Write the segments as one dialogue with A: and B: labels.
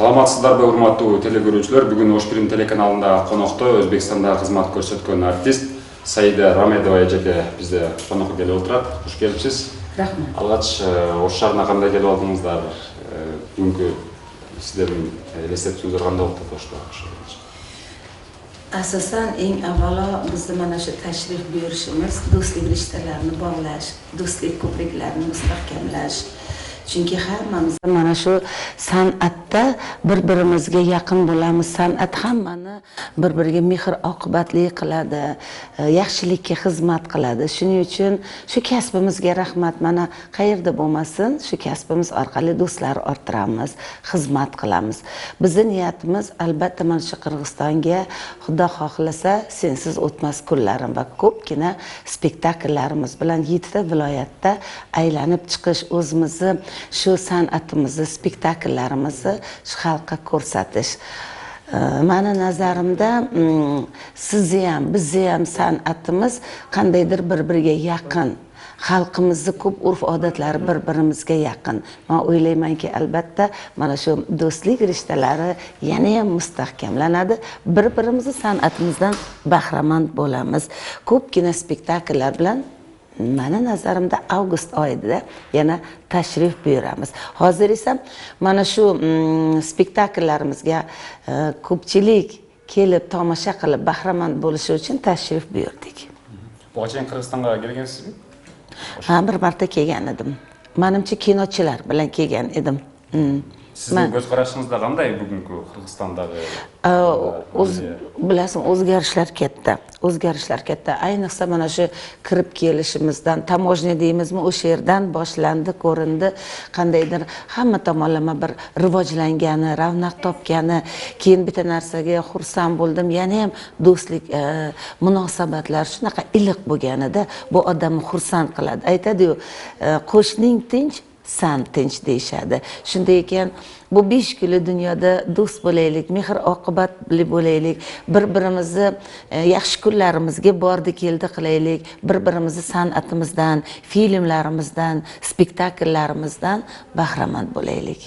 A: Саламатсыздарбы, урматтуу телекөрүүчүлөр. Бүгүн Ошпирим телеканалында конокто Өзбекстанда кызмат көрсөткөн артист Саида Рамедова эжеке бизде конокко келип отурат. Куш келипсиз.
B: Рахмат.
A: Алгач Ош шаарына кандай келип алдыңыздар? Бүгүнкү сиздердин элестетүүңүздөр кандай болуп Ошто?
B: Asosan eng avvalo bizni mana shu tashrif buyurishimiz do'stlik rishtalarini bog'lash, do'stlik ko'priklarini mustahkamlash. Chunki hammamiz mana shu san'atda bir-birimizga yaqin bo'lamiz. San'at hammani bir-biriga mehr oqibatli qiladi, yaxshilikka xizmat qiladi. Shuning uchun shu kasbimizga rahmat. Mana qayerda bo'lmasin, shu kasbimiz orqali do'stlar orttiramiz, xizmat qilamiz. Bizning niyatimiz albatta mana shu Qirg'izistonga Xudo xohlasa sensiz o'tmas kunlarim va ko'pgina spektakllarimiz bilan 7 ta viloyatda aylanib chiqish, o'zimizni shu san'atimizni, spektakllarimizni shu xalqqa ko'rsatish. Mani nazarimda sizni ham, bizni ham san'atimiz qandaydir bir-biriga yaqin. Xalqimizni ko'p urf-odatlari bir-birimizga yaqin. Men o'ylaymanki, albatta mana shu do'stlik rishtalari yana ham mustahkamlanadi. Bir-birimizni san'atimizdan bahramand bo'lamiz. Ko'pgina spektakllar bilan mani nazarimda avgust oyida yana tashrif buyuramiz. Hozir esa mana shu spektaklarimizga ko'pchilik kelib tomosha qilib bahramand bo'lishi uchun tashrif buyurdik.
A: Bu qachon Qirg'izistonga kelgansizmi?
B: Ha, bir marta kelgan edim. Menimcha kinochilar bilan kelgan edim.
A: Sizning ko'z qarashingizda qanday bugungi Qirg'izistondagi
B: bilasizmi, o'zgarishlar katta. O'zgarishlar katta. Ayniqsa mana shu kirib kelishimizdan, tamojna deymizmi, o'sha yerdan boshlandi, ko'rindi. Qandaydir hamma tomonlama bir rivojlangani, ravnaq topgani, keyin bitta narsaga xursand bo'ldim. Yana ham do'stlik munosabatlar shunaqa iliq bo'lganida bu odamni xursand qiladi. Aytadi-ku, qo'shning tinch, san tinch deyishadi. Shunday ekan, bu 5 kunlik dunyoda do'st bo'laylik, mehr oqibatli bo'laylik, bir-birimizni yaxshi kunlarimizga bordi keldi qilaylik, bir-birimizni san'atimizdan, filmlarimizdan, spektaklarimizdan bahramand bo'laylik.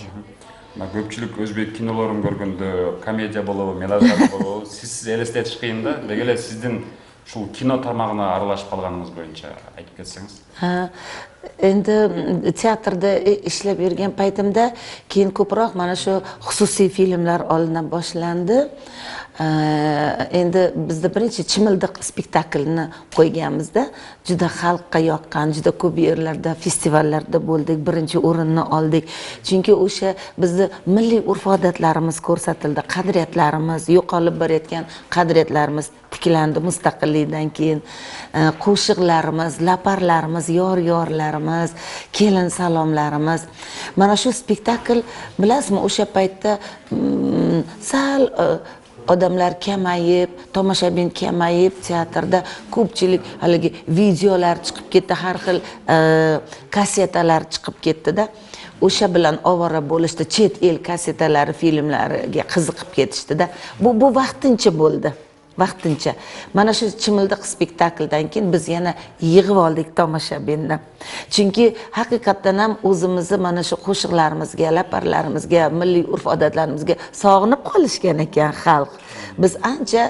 A: Ko'pchilik o'zbek kinolarini ko'rganda komediya bo'lib, melodrama bo'lib, siz elestetish qiyin-da. Degele sizdin shu kino tarmog'ina aralashib qolganingiz bo'yicha aytib ketsangiz.
B: Endi teatrda ishlab yurgan paytimda keyin ko'proq mana shu xususiy filmlar olina boshlandi. Endi bizda birinchi Chimildiq spektaklini qo'yganmizda, juda xalqqa yoqqan, juda ko'p yerlarda, festivallarda bo'ldik, birinchi o'rinni oldik. Chunki o'sha bizni milliy urf-odatlarimiz ko'rsatildi, qadriyatlarimiz, yo'qolib borayotgan qadriyatlarimiz tiklandi mustaqillikdan keyin. Qo'shiqlarimiz, laparlarimiz, yor-yorlarimiz, kelin salomlarimiz. Mana shu spektakl, bilasizmi, o'sha paytda sal odamlar kamayib, tomoshabin kamayib, teatrda ko'pchilik haligi videolar chiqib ketdi, har xil kassetalar chiqib ketdi-da. O'sha bilan ovora bo'lishdi, chet el kassetalari, filmlariga qiziqib ketishdi-da. Bu vaqtincha bo'ldi. Vaqtincha. Mana shu Chimildiq spektakldan keyin biz yana yig'ib oldik tomoshabinni. Chunki haqiqatdan ham o'zimizni mana shu qo'shiqlarimizga, laparlarimizga, milliy urf-odatlarimizga sog'inib qolishgan ekan xalq. Biz ancha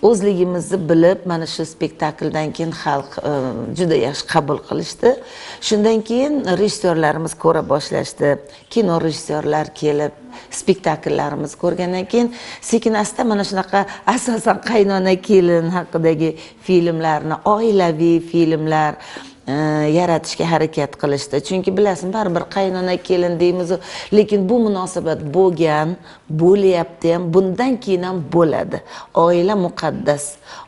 B: o'zligimizni bilib, mana shu spektakldan keyin xalq juda yaxshi qabul qilishdi. Shundan keyin rejissyorlarimiz ko'ra boshlashdi. Kino rejissyorlar kelib spektakllarimiz ko'rgandan keyin sekin-asta mana shunaqa asosan qaynona kelin haqidagi filmlarni, oilaviy filmlar yaratishga harakat qilishdi. Chunki bilasizmi, baribir qaynona kelin deymiz, lekin bu munosabat bo'lgan, bo'lyapti ham, bundan keyin ham bo'ladi. Oila muqaddas.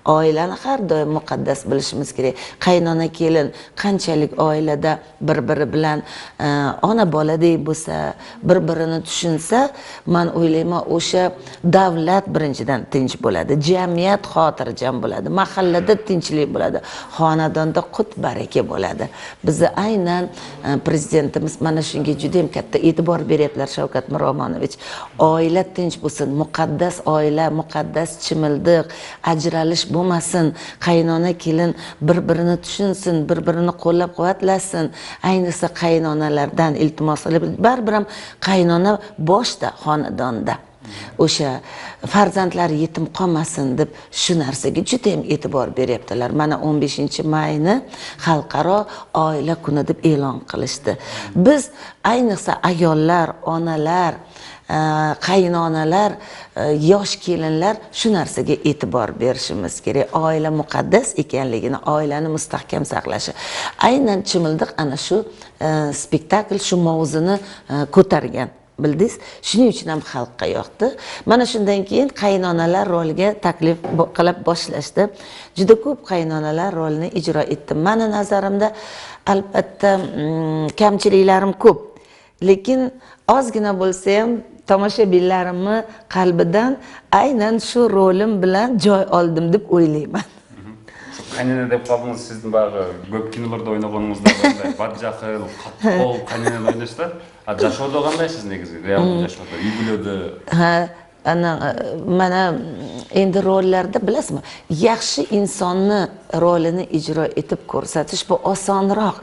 B: Oilani har doim muqaddas bilishimiz kerak. Qaynona kelin qanchalik oilada bir-biri bilan ona boladek bo'lsa, bir-birini tushunsa, men o'ylayman, o'sha davlat birinchidan tinch bo'ladi, jamiyat xotirjam bo'ladi, mahallada tinchlik bo'ladi, xonadonda qut baraka bo'ladi. Bizni aynan prezidentimiz mana shunga juda ham katta e'tibor beryaptilar, Shavkat Miromonovich. Oila tinch bo'lsin, muqaddas oila, muqaddas Chimildiq, ajralish bo'lmasin, qaynona kelin bir-birini tushunsin, bir-birini qo'llab-quvvatlasin. Ayniqsa qaynonalardan iltimos qilib, baribir ham qaynona boshda xonadonda. o'sha farzandlari yetim qolmasin deb shu narsaga juda ham e'tibor beryaptilar. Mana 15-mayni xalqaro oila kuni deb e'lon qilishdi. Biz ayniqsa ayollar, onalar, qaynonalar, yosh kelinlar shu narsaga e'tibor berishimiz kerak. Oila muqaddas ekanligini, oilani mustahkam saqlashi. Aynan Chimildiq ana shu spektakl shu mavzuni ko'targan. Bildingiz? Shuning uchun ham xalqqa yoqdi. Mana shundan keyin qaynonalar roliga taklif qilib boshlashdi. Juda ko'p qaynonalar rolini ijro etdi. Meni nazarimda albatta kamchiliklarim ko'p. Lekin ozgina bo'lsa ham tomoshabinlarimni qalbidan aynan shu rolim bilan joy oldim deb o'ylayman.
A: Qaynana deb qoldingiz, sizning bari ko'p kinolarda o'ynaganingizda bunday badjahl, qattiq qaynana o'ynashda, Jashoda qanday siz negizgi? Real Jashoda yubiladi.
B: Ha, mana endi rollarda bilasizmi, yaxshi insonni rolini ijro etib ko'rsatish bu osonroq.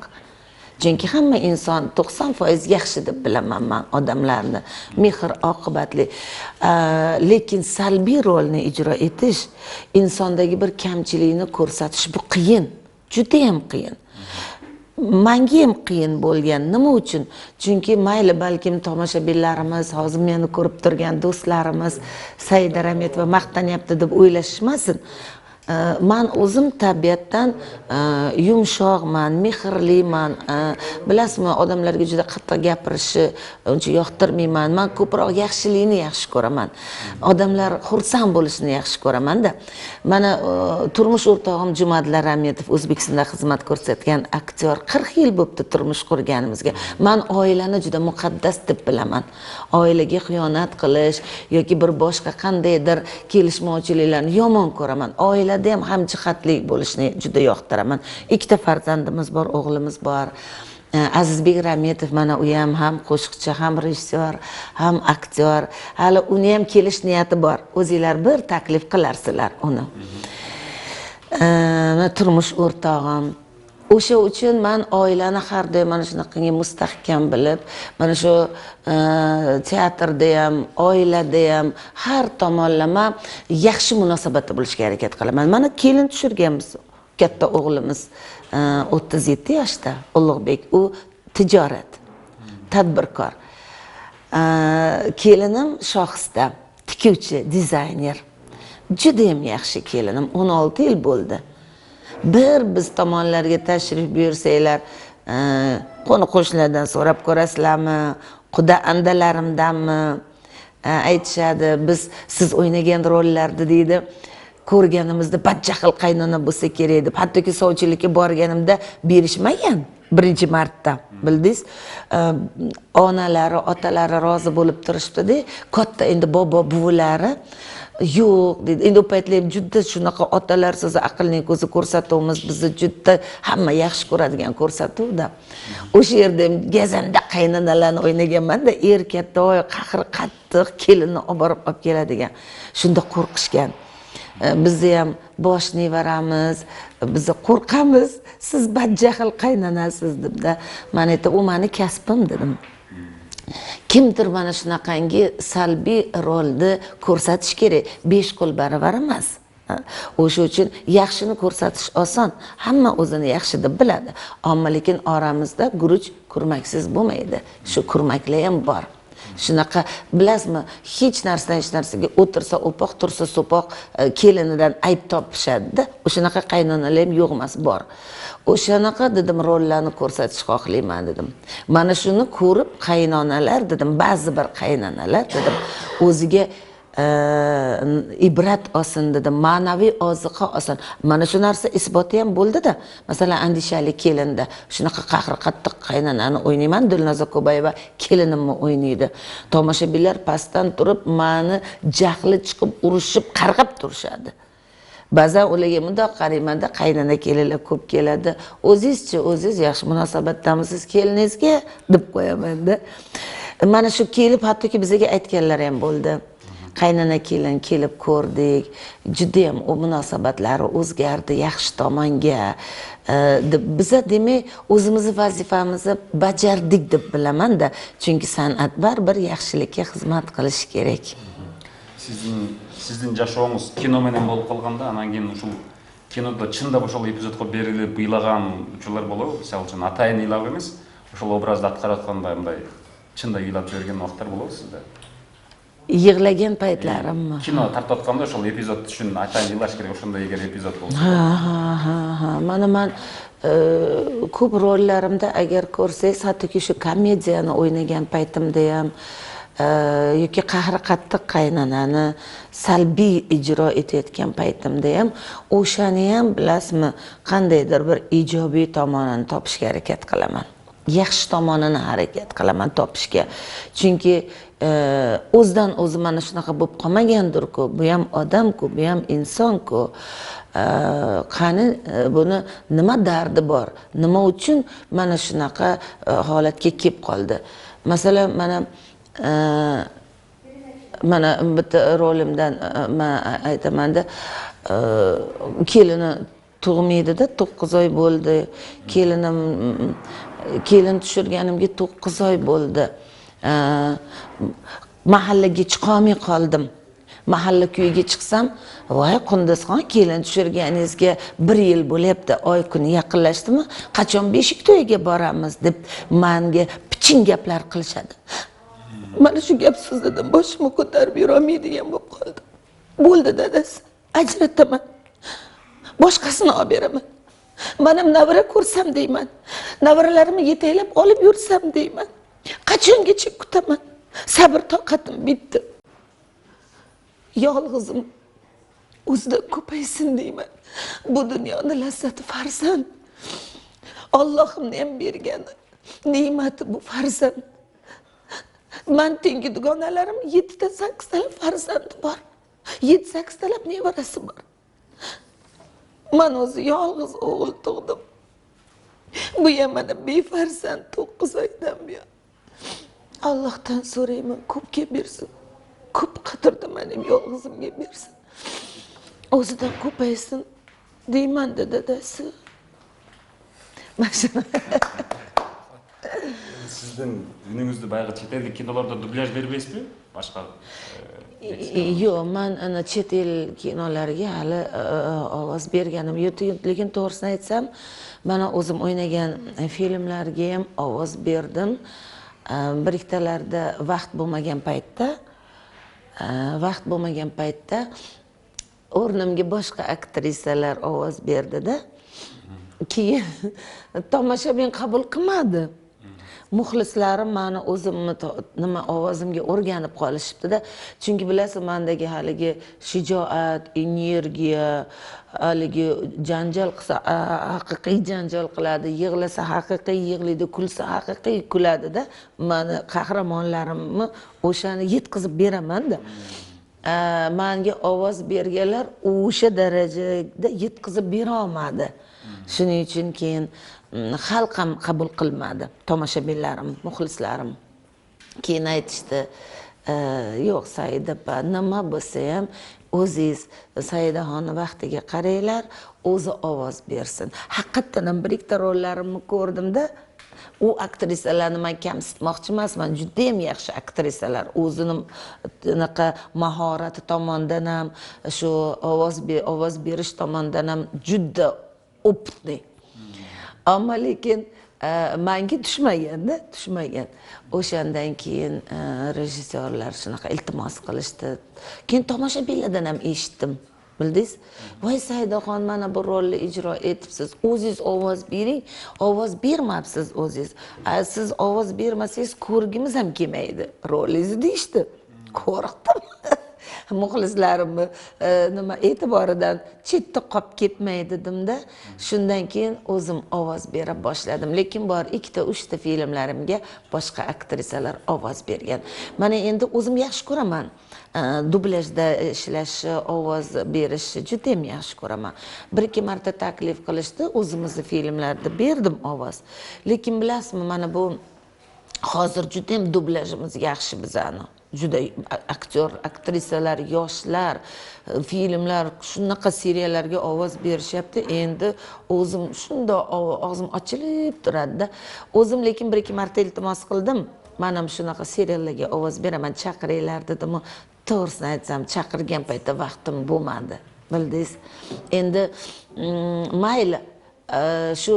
B: Chunki hamma inson 90% yaxshi deb bilaman men odamlarni, mehr oqibatli. Lekin salbiy rolni ijro etish, insondagi bir kamchilikni ko'rsatish bu qiyin, juda ham qiyin. Menga ham qiyin bo'lgan. Nima uchun? Chunki mayli balkim tomoshabinlarimiz, hozir meni ko'rib turgan do'stlarimiz Saida Rametova maqtanyapti deb o'ylashmasin. Men o'zim tabiatdan yumshoqman, mehrliman. Bilasizmi, odamlarga juda qattiq gapirishni uncha yoqtirmayman. Men ko'proq yaxshilikni yaxshi ko'raman. Odamlar xursand bo'lishini yaxshi ko'raman-da. Mana turmush o'rtog'im Jumadilla Rametov O'zbekistonda xizmat ko'rsatgan aktyor, 40 yil bo'libdi turmush qurganimizga. Men oilani juda muqaddas deb bilaman. Oilaga xiyonat qilish yoki bir boshqa qandaydir kelishmovchiliklarni yomon ko'raman. Oilada ham hamjihatlik bo'lishni juda yoqtiraman. Ikkita farzandimiz bor, o'g'limiz bor. Azizbek Rametov mana u ham qo'shiqchi, ham rejissyor, ham aktyor. Hali uni ham kelish niyati bor. O'zingizlar bir taklif qilarsizlar uni. Turmush o'rtog'im. O'sha uchun men oilani har doim mana shunaqangi mustahkam bilib, mana shu teatrda ham, oilada ham har tomonlama yaxshi munosabatda bo'lishga harakat qilaman. Mana kelin tushirganmiz. Katta o'g'limiz 37 yoshda, Ulug'bek. U tijorat, tadbirkor. Kelinim Shohista, tikuvchi, dizayner. Juda ham yaxshi kelinim, 16 yil bo'ldi. Biz tomonlarga tashrif buyursanglar, qo'ni-qo'shnilardan so'rab ko'rasizlarmi, quda andalarimdanmi aytishadi. Biz siz o'ynagan rollarni deydi, ko'rganimizda badjahl qaynona bo'lsa kerak deb. Hattoki sovchilikka borganimda berishmagan birinchi marta, bildingiz? Onalari, otalari rozi bo'lib turishdi-da, katta endi bobo buvilari yo'q dedi. Endi u paytlar juda shunaqa otalar so'zi aqlning ko'zi ko'rsatuvimiz bizni juda hamma yaxshi ko'radigan ko'rsatuvda. O'sha yerda gazanda qaynanalarni o'ynaganman-da, katta, qahri qattiq kelinni olib keladigan. Shunda qo'rqishgan. Bizni ham bosh nevaramiz, biz qo'rqamiz, siz badjahl qaynanasiz debda. Men aytdim, u meni kasbim dedim. Kimdir mana shunaqangi salbiy rolni ko'rsatish kerak, 5 qo'l baravar emas. O'sha uchun yaxshini ko'rsatish oson. Hamma o'zini yaxshi deb biladi. Ammo lekin oramizda guruch kurmaksiz bo'lmaydi. Shu kurmaklar ham bor. Shunaqa bilasizmi, hech narsaga o'tirsa o'poq, tursa so'poq kelinidan ayb topishadi-da. O'shanaqa qaynonalar ham yo'q emas, bor. O'shanaqa dedim rollarni ko'rsatish xohlayman dedim. Mana shuni ko'rib qaynonalar dedim, ba'zi bir qaynonalar dedim, o'ziga ibrat olsin dedim, ma'naviy oziqa olsin. Mana shu narsa isboti ham bo'ldi-da. Masalan, Andishalik kelinda shunaqa qahri qattiq qaynonani o'ynayman, Dilnoza Ko'bayeva kelinimni o'ynaydi. Tomoshabinlar pastdan turib, meni jahli chiqib, urushib, qarg'ab turishadi. Ba'zan ularga mundoq qaraymanda, qaynona kelinlar ko'p keladi. O'zingiz yaxshi munosabatdamisiz keliningizga deb qo'yaman-da. Mana shu kelib hattoki bizga aytganlar ham bo'ldi. Qaynona kelin kelib ko'rdik, juda ham o munosabatlari o'zgardi yaxshi tomonga. Biza demak o'zimizni vazifamizni bajardik deb bilaman-da, chunki san'at baribir yaxshilikka xizmat qilish kerak.
A: Сиздин жашооңуз кино менен болуп калганда, анан кийин ушул кинодо чындап ошол эпизодко берилип ыйлаган учурлар болобу? Мисалы үчүн атайын ыйлап эмес, ошол образды аткарып атканда мындай чындай ыйлап жиберген убакыттар болобу сизде?
B: Yig'lagan paytlarimmi?
A: Кино тартып атканда ошол эпизод үчүн атайын ыйлаш керек, ошондой эгер эпизод болсо.
B: Ha. Mana men ko'p rollarimda agar ko'rsangiz, hattoki shu komediyani o'ynagan paytimda ham yoki qahri qattiq qaynonani salbiy ijro etayotgan paytimda ham o'shani ham bilasizmi, qandaydir bir ijobiy tomonini topishga harakat qilaman. Yaxshi tomonini harakat qilaman topishga. Chunki o'zidan o'zi mana shunaqa bo'lib qolmagandir-ku, bu ham odam-ku, bu ham inson-ku. Qani buni nima dardi bor? Nima uchun mana shunaqa holatga kelib qoldi? Masalan, mana bitta rolimdan men aytamanda, kelini tug'maydi-da, 9 oy bo'ldi. Kelin tushirganimga 9 oy bo'ldi. Mahallaga chiqolmay qoldim. Mahalla kuyiga chiqsam, voy Qunduzxon, kelin tushirganingizga 1 yil bo'lyapti, oy kuni yaqinlashdimi? Qachon beshik to'yiga boramiz deb menga piching gaplar qilishadi. Mana shu gap so'zladim, boshimni ko'tarib yura olmaydigan bo'lib qoldim. Bo'ldi dadasi, ajrataman. Boshqasini olib beraman. Men ham navara ko'rsam deyman. Navaralarimni yetaklab olib yursam deyman. Qachongacha kutaman? Sabr toqatim bitdi. Yolg'izim o'zida ko'paysin deyman. Bu dunyoda lazzati farzand. Allohimning ham bergan ne'mati bu farzand. Men tengi dugonalarim 7 ta 8 ta farzand bor. 7-8 talab nevarasi bor. Men o'zi yolg'iz o'g'il tug'dim. Bu ham mana befarzand 9 oydan buyon. Allohdan so'rayman, ko'pga bersin. Ko'p qadrda mening yolg'izimga bersin. O'zidan ko'paysin deyman dadasi.
A: Sizdin үнүңүздү байгы chet ellik кинолордо дубляж бербейсизби? Башка
B: Yo'q, men ana chet el kinolariga hali ovoz berganim yo'q, lekin to'g'risini aytsam, mana o'zim o'ynagan filmlarga ham ovoz berdim. Bir ikkitalarda vaqt bo'lmagan paytda o'rnimga boshqa aktrisalar ovoz berdi-da. Keyin tomoshabin qabul qilmadi. Muxlislarim meni o'zimni nima ovozimga o'rganib qolishibdi-da. Chunki bilasiz, mendagi haligi shijoat, energiya, haligi janjal qilsa haqiqiy janjal qiladi, yig'lasa haqiqiy yig'laydi, kulsa haqiqiy kuladi-da. Meni qahramonlarimni o'shani yetkazib beraman-da. Menga ovoz berganlar o'sha darajada yetkazib bera olmadi. Shuning uchun keyin xalq ham qabul qilmadi, tomoshabinlarim, muxlislarim. Keyin aytishdi, yo'q Saida opa, nima bo'lsa ham o'zingiz Saidaxonni vaqtiga qaranglar, o'zi ovoz bersin. Haqiqatan ham bir ikkita rollarimni ko'rdim-da, u aktrisalarni men kamsitmoqchi emasman, juda ham yaxshi aktrisalar, o'zining unaqa mahorati tomonidan ham, shu ovoz berish tomonidan ham juda opitli. Ammo lekin menga tushmagan. O'shandan keyin rejissyorlar shunaqa iltimos qilishdi. Keyin tomoshabinlardan ham eshitdim. Bildingiz? Voy Saidaxon, mana bu rolni ijro etibsiz. O'zingiz ovoz bering. Ovoz bermabsiz o'zingiz. Siz ovoz bermasangiz ko'rgimiz ham kelmaydi rolingizni deyishdi. Qo'rqdim. Muxlislarimni nima e'tiboridan chetda qolib ketmay dedim-da. Shundan keyin o'zim ovoz bera boshladim. Lekin bor 2-3 ta filmlarimga boshqa aktrisalar ovoz bergan. Mana endi o'zim yaxshi ko'raman. Dublyajda ishlashni, ovoz berishni juda ham yaxshi ko'raman. 1-2 marta taklif qilishdi, o'zimizning filmlarda berdim ovoz. Lekin bilasizmi, mana bu hozir juda ham dublyajimiz yaxshi bizani. Juda aktyor, aktrisalar, yoshlar, filmlar, shunaqa seriallarga ovoz berishyapti. Endi o'zim shunda og'zim ochilib turadi-da. O'zim lekin 1-2 marta iltimos qildim. Men ham shunaqa seriallarga ovoz beraman, chaqiringlar dedim. to'g'risini aytsam chaqirgan paytda vaqtim bo'lmadi bildingiz. Endi mayli shu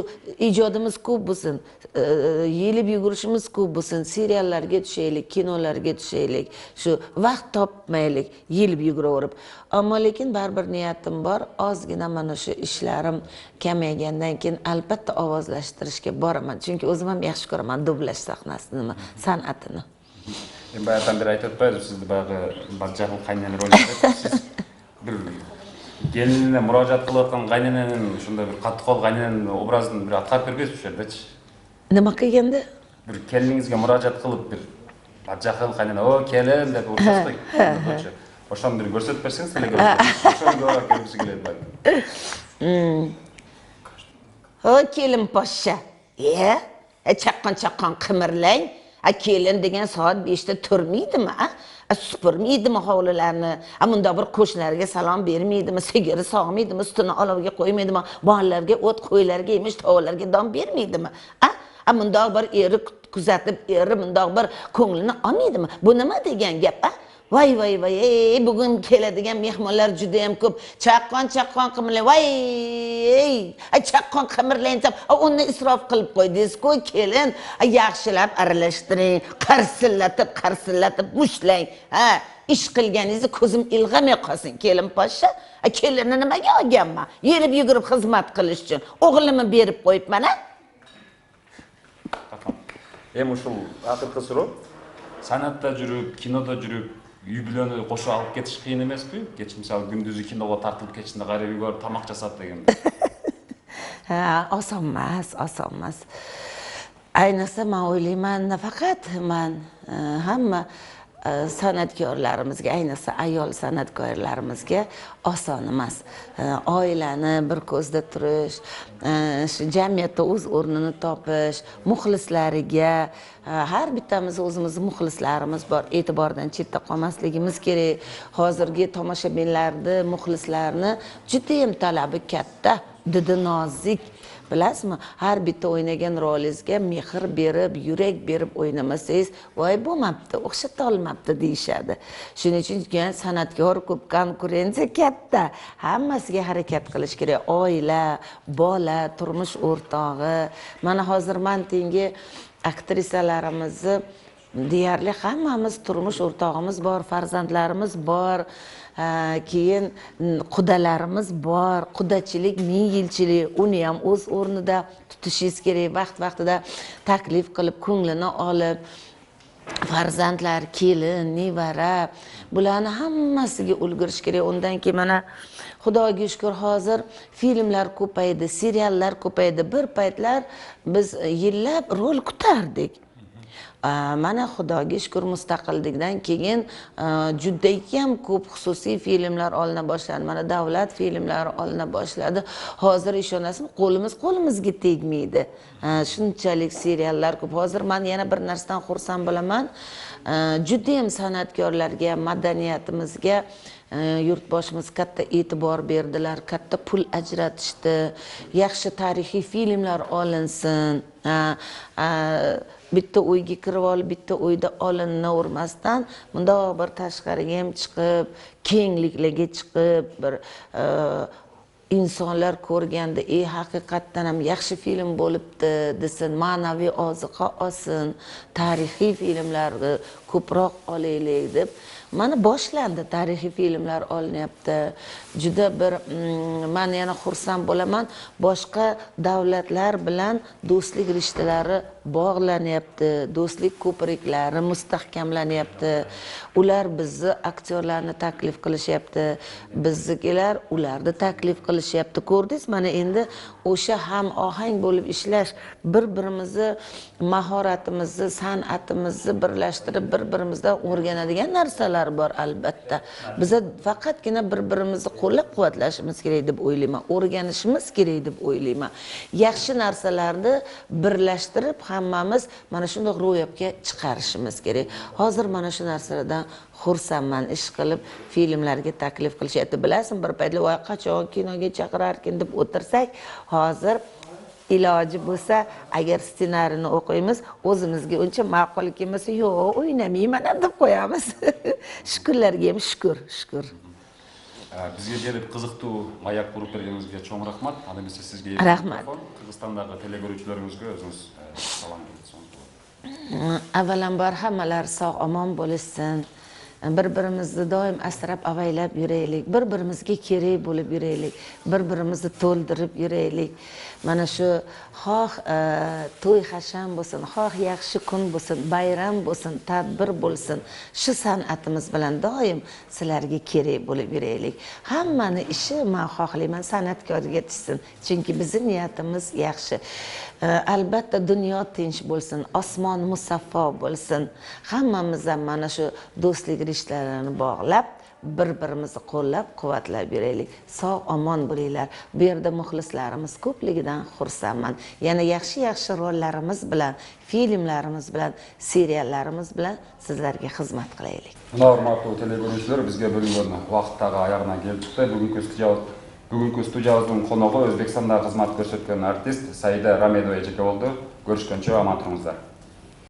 B: ijodimiz ko'p bo'lsin, yelib yugurishimiz ko'p bo'lsin, seriallarga tushaylik, kinolarga tushaylik, shu vaqt topmaylik, yelib yuguraverib. Ammo lekin baribir niyatim bor, ozgina mana shu ishlarim kamaygandan keyin albatta ovozlashtirishga boraman. Chunki o'zim ham yaxshi ko'raman dublash sahnasini, san'atini.
A: Bayaqdan beri aytib o'tmaysiz, sizni bayaqi badjahl qaynana rolingizda siz bir gelinine murojaat qilayotgan qaynenaning shunday bir qattiqqo'l qaynenaning obrazini bir atqarib berasiz o'sha yerdachi?
B: Nima qilganda?
A: Bir keliningizga murojaat qilib bir badjahl qaynana, "O, kelin" deb o'rtasida. O'shani bir ko'rsatib bersangiz, sizlarga o'shanga ko'rgisi keladi balki.
B: O kelin poshsha. Chaqqon qimirlang. Kelin degan soat 5 da turmaydimi, supurmaydimi hovlilarni? Bunda bir qo'shnilarga salom bermaydimi, sigiri sog'maydimi, ustini olovga qo'ymaydimi, bolalarga o't, qo'ylarga yemish, tovuqlarga don bermaydimi? Bunda bir eri kuzatib, eri bunda bir ko'nglini olmaydimi? Bu nima degan gap, Vay, bugun keladigan mehmonlar juda ham ko'p. Chaqqon qimirlang. Vay, chaqqon qimirlang deb, uni isrof qilib qo'ydingiz-ku, kelin. Yaxshilab aralashtiring, qarsillatib mushlang. Ish qilganingizni ko'zim ilg'amay qolsin, kelin poshsha. Kelinni nimaga olganman? Yerib yugurib xizmat qilish uchun. O'g'limni berib qo'yibman,
A: Hem uşul akırkı soru. Sanatda жүрүп, kinoda жүрүp, юбилейni qo'shib olib ketish qiyin emasku? Kecha misol kunduzi kinoga tartilib ketishni qarab yuborib tamoq jasab deganda.
B: Oson emas. Ayniqsa men o'ylayman, nafaqat men hamma san'atkorlarimizga, ayniqsa ayol san'atkorlarimizga oson emas. Oilani bir ko'zda turish, shu jamiyatda o'z o'rnini topish, muxlislariga, har bittamiz o'zimizning muxlislarimiz bor. E'tibordan chetda qolmasligimiz kerak. Hozirgi tomoshabinlarni, muxlislarni juda ham talabi katta, didi nozik. Bilasizmi? Har bitta o'ynagan rolingizga mehr berib, yurak berib o'ynamasangiz, voy bo'lmabdi, o'xshata olmabdi deyshadi. Shuning uchun san'atkor ko'p, konkurensiya katta. Hammasiga harakat qilish kerak. Oila, bola, turmush o'rtog'i. Mana hozir men tengi aktrisalarimizni deyarli hammamiz turmush o'rtog'imiz bor, farzandlarimiz bor. Keyin qudalarimiz bor, qudachilik, ming yilchilik, uni ham o'z o'rnida tutishingiz kerak. Vaqt-vaqtida taklif qilib, ko'nglini olib, farzandlar, kelin, nevara, bularni hammasiga ulgurish kerak. Undan keyin mana Xudoga shukr, hozir filmlar ko'paydi, seriallar ko'paydi. Bir paytlar biz yillab rol kutardik. Mana Xudoga shukr, mustaqillikdan keyin juda ham ko'p xususiy filmlar olina boshladi. Mana davlat filmlari olina boshladi. Hozir ishonasizmi, qo'limizga tegmaydi. Shunchalik seriallar ko'p. Hozir men yana bir narsadan xursand bo'laman. Juda ham san'atkorlarga, madaniyatimizga yurtboshimiz katta e'tibor berdilar, katta pul ajratishdi. Yaxshi tarixiy filmlar olinsin. Bitta uyga kirib olib, bitta uyda olinavermasdan, bundoq bir tashqariga ham chiqib, kengliklarga chiqib, bir insonlar ko'rganda, haqiqatdan ham yaxshi film bo'libdi desin, ma'naviy oziqa olsin, tarixiy filmlarni ko'proq olaylik deb mana boshlandi, tarixiy filmlar olinyapti. Juda bir men yana xursand bo'laman, boshqa davlatlar bilan do'stlik rishtalari bog'lanyapti, do'stlik ko'priklari mustahkamlanyapti. Ular bizni aktyorlarni taklif qilishyapti, biznikilar ularni taklif qilishyapti. Ko'rdingiz, mana endi o'sha ham ohang bo'lib ishlash, bir-birimizni mahoratimizni, san'atimizni birlashtirib, bir-birimizdan o'rganadigan narsalar bor albatta. Biz faqatgina bir-birimizni qo'llab-quvvatlashimiz kerak deb o'ylayman, o'rganishimiz kerak deb o'ylayman. Yaxshi narsalarni birlashtirib hammamiz mana shunday ro'yobga chiqarishimiz kerak. Hozir mana shu narsalardan xursandman, ish qilib filmlarga taklif qilishyapti. Bilasizmi, bir paytlar voy qachon kinoga chaqirarkin deb o'tirsak, hozir iloji bo'lsa, agar ssenariyni o'qiymiz, o'zimizga uncha ma'qul kelmasa, yo'q, o'ynamayman deb qo'yamiz. Shukrlarga ham shukr.
A: Bizga kelib qiziqtуу аяк qurup bергенingizге чоң рахмат. Аны эмесе sizga
B: Rahmat.
A: Qirg'izistondagi teleko'ruvchilarimizga o'zingiz salom bersangiz.
B: Avvalambor hammalar sog' omon bo'lsin. Bir-birimizni doim asrab avaylab yuraylik. Bir-birimizga kerak bo'lib yuraylik. Bir-birimizni to'ldirib yuraylik. Mana shu xoh to'y hasham bo'lsin, xoh yaxshi kun bo'lsin, bayram bo'lsin, tadbir bo'lsin. Shu san'atimiz bilan doim sizlarga kerak bo'lib yuraylik. Hammani ishi men xohlayman san'atkorga tushsin. Chunki bizning niyatimiz yaxshi. Albatta dunyo tinch bo'lsin, osmon musaffo bo'lsin. Hammamiz ham mana shu do'stlik rishtalarini bog'lab, bir-birimizni qo'llab-quvvatlab yuraylik. Sog' omon bo'linglar. Bu yerda muxlislarimiz ko'pligidan xursandman. Yana yaxshi rollarimiz bilan, filmlarimiz bilan, seriallarimiz bilan sizlarga xizmat qilaylik.
A: Mына урматтуу телекөрүүчүлөр, бизге бөлүнгөн убакыт дагы аягына келип чыкты. Бүгүнкү студиябыздын коногу Өзбекстанда кызмат көрсөткөн артист Саида Рамедова эжеке болду. Көрүшкөнчө аман туруңуздар.